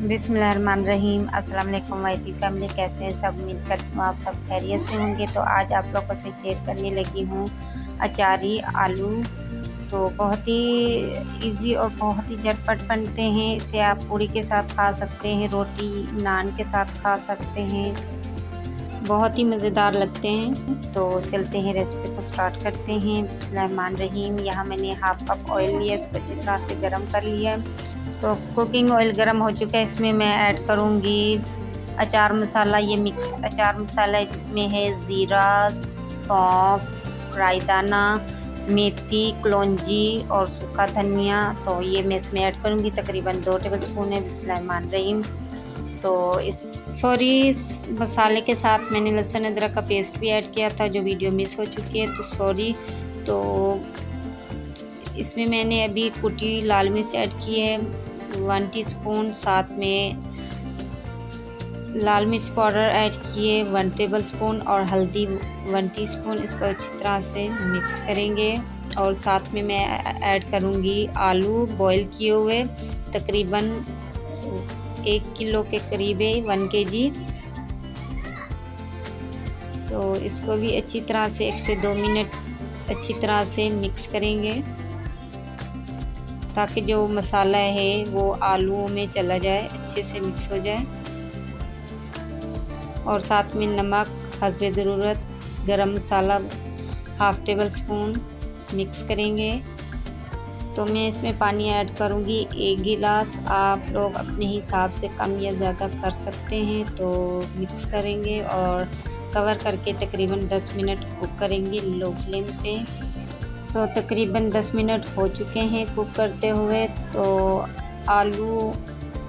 बिस्मिल्लाहिर्रहमानिर्रहीम। अस्सलाम वालेकुम वाईटी फैमिली, कैसे हैं सब? उम्मीद करती हूँ आप सब खैरियत से होंगे। तो आज आप लोगों से शेयर करने लगी हूँ अचारी आलू। तो बहुत ही इजी और बहुत ही झटपट बनते हैं। इसे आप पूरी के साथ खा सकते हैं, रोटी नान के साथ खा सकते हैं, बहुत ही मज़ेदार लगते हैं। तो चलते हैं, रेसिपी को स्टार्ट करते हैं। बिस्मिल्लाहिर्रहमानिर्रहीम। यहाँ मैंने हाफ कप ऑयल लिया, इसको अच्छी तरह से गर्म कर लिया। तो कुकिंग ऑयल गर्म हो चुका है, इसमें मैं ऐड करूँगी अचार मसाला। ये मिक्स अचार मसाला है जिसमें है ज़ीरा, सौंफ, रायदाना, मेथी, कलौंजी और सूखा धनिया। तो ये मैं इसमें ऐड करूँगी, तकरीबन 2 टेबलस्पून है। बिस्मिल्लाहिर्रहमानिर्रहीम। तो इस मसाले के साथ मैंने लहसुन अदरक का पेस्ट भी ऐड किया था, जो वीडियो मिस हो चुकी है, तो सॉरी। तो इसमें मैंने अभी कुटी लाल मिर्च ऐड की है 1 टीस्पून, साथ में लाल मिर्च पाउडर ऐड किए 1 टेबलस्पून और हल्दी 1 टीस्पून। इसको अच्छी तरह से मिक्स करेंगे और साथ में मैं ऐड करूँगी आलू बॉईल किए हुए, तकरीबन 1 किलो के करीब है, 1 kg। तो इसको भी अच्छी तरह से 1 से 2 मिनट अच्छी तरह से मिक्स करेंगे ताकि जो मसाला है वो आलूओं में चला जाए, अच्छे से मिक्स हो जाए। और साथ में नमक हस्बे ज़रूरत, गरम मसाला 1/2 टेबलस्पून मिक्स करेंगे। तो मैं इसमें पानी ऐड करूँगी 1 गिलास। आप लोग अपने हिसाब से कम या ज़्यादा कर सकते हैं। तो मिक्स करेंगे और कवर करके तकरीबन 10 मिनट कुक करेंगे लो फ्लेम पे। तो तकरीबन 10 मिनट हो चुके हैं कुक करते हुए। तो आलू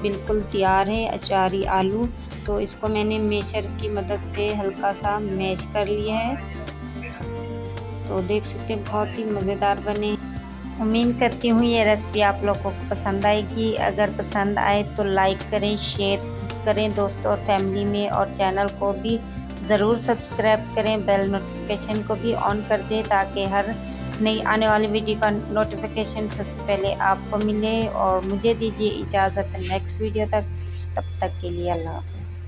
बिल्कुल तैयार है, अचारी आलू। तो इसको मैंने मैशर की मदद से हल्का सा मैश कर लिया है। तो देख सकते हैं बहुत ही मज़ेदार बने। उम्मीद करती हूँ ये रेसिपी आप लोगों को पसंद आएगी। अगर पसंद आए तो लाइक करें, शेयर करें दोस्तों और फैमिली में, और चैनल को भी ज़रूर सब्सक्राइब करें। बेल नोटिफिकेशन को भी ऑन कर दें ताकि हर नई आने वाली वीडियो का नोटिफिकेशन सबसे पहले आपको मिले। और मुझे दीजिए इजाज़त नेक्स्ट वीडियो तक, तब तक के लिए अल्लाह हाफ़िज़।